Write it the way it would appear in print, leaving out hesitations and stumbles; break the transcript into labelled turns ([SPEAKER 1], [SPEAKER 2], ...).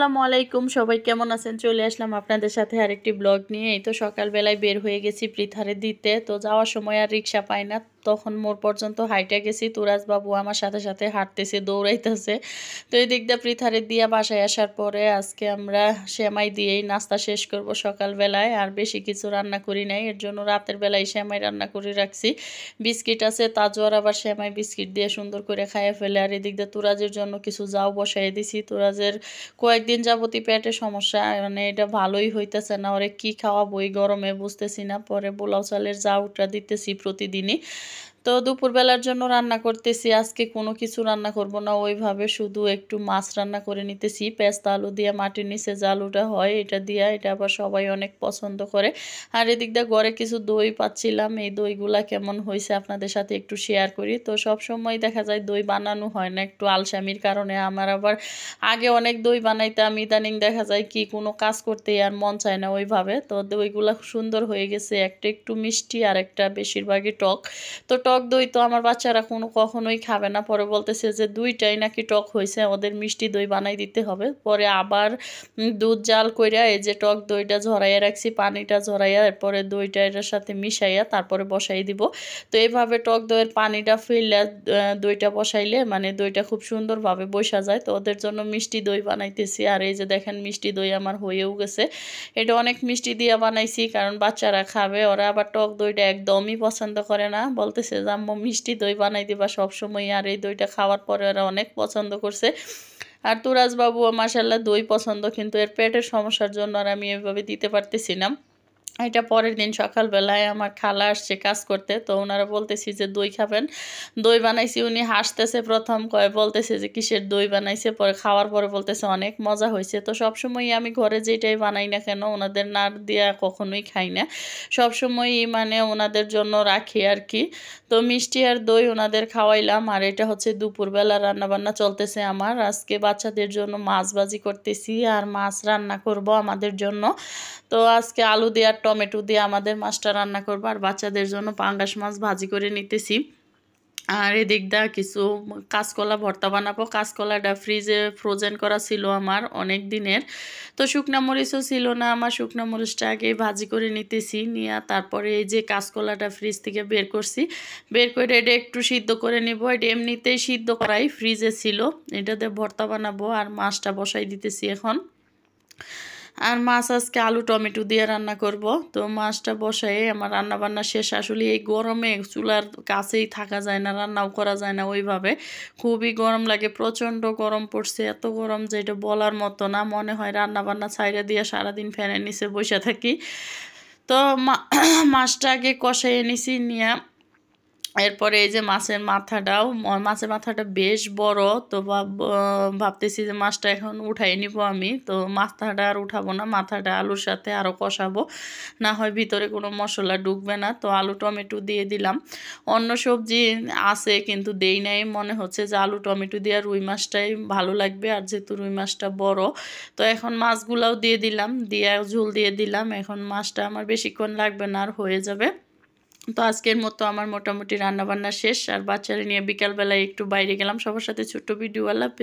[SPEAKER 1] আসসালামু আলাইকুম, সবাই কেমন আছেন? চলে আসলাম আপনাদের সাথে আরেকটি ব্লগ নিয়ে। এই তো সকালবেলায় বের হয়ে গেছি পৃথারে দিতে। তো যাওয়ার সময় আর রিক্সা পাই না, তখন মোড় পর্যন্ত হাইটে গেছি। তুরাজ বাবু আমার সাথে সাথে হাঁটতেছে, দৌড়াইতেছে। তো এই দিক দিয়ে পৃথারে দিয়ে বাসায় আসার পরে আজকে আমরা সেমাই দিয়েই নাস্তা শেষ করব সকালবেলায়। আর বেশি কিছু রান্না করি নাই, এর জন্য রাতের বেলায় সেমাই রান্না করে রাখছি। বিস্কিট আছে, তাজওয়ার আবার সেমাই বিস্কিট দিয়ে সুন্দর করে খাইয়ে ফেলে। আর এদিক দিয়ে তুরাজের জন্য কিছু যাও বসাই দিছি। তুরাজের কয়েকদিন যাবতই পেটে সমস্যা, মানে এটা ভালোই হইতেছে না। ওরে কি খাওয়াবো এই গরমে বুঝতেছি না। পরে পোলাও চালের জাউটা দিতেছি প্রতিদিনই। তো দুপুরবেলার জন্য রান্না করতেছি। আজকে কোনো কিছু রান্না করব না, ওইভাবে শুধু একটু মাছ রান্না করে নিতেছি। পেস্তা আলু দিয়ে, মাটির নিচে যে আলুটা হয় এটা দিয়া, এটা আবার সবাই অনেক পছন্দ করে। আর এদিক দিয়ে ঘরে কিছু দই পাচ্ছিলাম, এই দইগুলা কেমন হয়েছে আপনাদের সাথে একটু শেয়ার করি। তো সব সময় দেখা যায় দই বানানো হয় না, একটু আলসামির কারণে। আমার আবার আগে অনেক দই বানাইতাম, ইদানিং দেখা যায় কি কোনো কাজ করতেই আর মন চায় না ওইভাবে। তো দইগুলা সুন্দর হয়ে গেছে, একটা একটু মিষ্টি আর একটা বেশিরভাগই টক। তো টক দই তো আমার বাচ্চারা কখনোই খাবে না। পরে বলতেছে যে দুইটাই নাকি টক হয়েছে, ওদের মিষ্টি দই বানাই দিতে হবে। পরে আবার দুধ জাল কইরা এই যে টক দইটা ঝরাইয়া রাখছি, পানিটা ঝরাইয়া এরপরে দইটা এটার সাথে মিশাইয়া তারপরে বসাই দিব। তো এইভাবে টক দইয়ের পানিটা ফেললে দইটা বসাইলে মানে দইটা খুব সুন্দরভাবে বসা যায়। তো ওদের জন্য মিষ্টি দই বানাইতেছি। আর এই যে দেখেন মিষ্টি দই আমার হয়েও গেছে। এটা অনেক মিষ্টি দিয়ে বানাইছি কারণ বাচ্চারা খাবে, ওরা আবার টক দইটা একদমই পছন্দ করে না। বলতেছে যে আম্মু মিষ্টি দই বানাই দিবা সবসময়। আর এই দইটা খাওয়ার পরে ওরা অনেক পছন্দ করছে। আর তুরাজ বাবু মাশাল্লাহ দই পছন্দ, কিন্তু এর পেটের সমস্যার জন্য আর আমি এভাবে দিতে পারতেছি না। এটা পরের দিন সকালবেলায় আমার খালা আসছে কাজ করতে, তো ওনারা বলতেছি যে দই খাবেন, দই বানাইছি। উনি হাসতেছে, প্রথম বলতেছে যে কিসের দই বানাইছে, পরে খাওয়ার পরে বলতেছে অনেক মজা হয়েছে। তো সবসময় আমি ঘরে যেটাই বানাই না কেন ওনাদের না দিয়া কখনোই খাই না, সবসময়ই মানে ওনাদের জন্য রাখি আর কি। তো মিষ্টি আর দই ওনাদের খাওয়াইলাম। আর এটা হচ্ছে দুপুরবেলা রান্নাবান্না চলতেছে আমার। আজকে বাচ্চাদের জন্য মাছ ভাজি করতেছি আর মাছ রান্না করব আমাদের জন্য। তো আজকে আলু দিয়ে আর টমেটো দিয়ে আমাদের মাছটা রান্না করবো, আর বাচ্চাদের জন্য পাঙ্গাস মাছ ভাজি করে নিতেছি। আর এদিক দা কিছু কাঁচকলা ভর্তা বানাবো। কাঁচকলাটা ফ্রিজে ফ্রোজেন করা ছিল আমার অনেক দিনের। তো শুকনা মরিচও ছিল না আমার, শুকনা মরিচটা আগে ভাজি করে নিতেছি, নিয়ে তারপরে এই যে কাঁচকলাটা ফ্রিজ থেকে বের করছি, বের করে এটা একটু সিদ্ধ করে নিব। এটা এমনিতেই সিদ্ধ করাই ফ্রিজে ছিল, এটাতে ভর্তা বানাবো। আর মাছটা বসাই দিতেছি এখন। আর মাছ আজকে আলু টমেটো দিয়ে রান্না করব। তো মাছটা বসাই আমার রান্না বান্না শেষ। আসলে এই গরমে চুলার কাছেই থাকা যায় না, রান্নাও করা যায় না ওইভাবে, খুবই গরম লাগে, প্রচণ্ড গরম পড়ছে। এত গরম যে এটা বলার মতো না, মনে হয় রান্না বান্না ছাইড়া দিয়ে সারাদিন ফ্যানের নিচে বসে থাকি। তো মাছটা আগে কষাইয়ে নিছি, নিয়ে এরপরে এই যে মাছের মাথাটা বেশ বড়। তো ভাবতেছি যে মাছটা এখন উঠাই নিব আমি। তো মাথাটা আর উঠাবো না, মাথাটা আলুর সাথে আরও কষাবো, না হয় ভিতরে কোনো মশলা ঢুকবে না। তো আলু টমেটো দিয়ে দিলাম। অন্য সবজি আছে কিন্তু দেই নাই, মনে হচ্ছে যে আলু টমেটো দিয়ে রুই মাছটাই ভালো লাগবে। আর যেহেতু রুই মাছটা বড়, তো এখন মাছগুলাও দিয়ে দিলাম, দিয়ে ঝোল দিয়ে দিলাম। এখন মাছটা আমার বেশিক্ষণ লাগবে না, আর হয়ে যাবে। তো আজকের মতো আমার মোটামুটি রান্নাবান্না শেষ। আর বাচ্চারা নিয়ে বিকালবেলায় একটু বাইরে গেলাম সবার সাথে, ছোট্ট ভিডিও। আল্লাহ হাফেজ।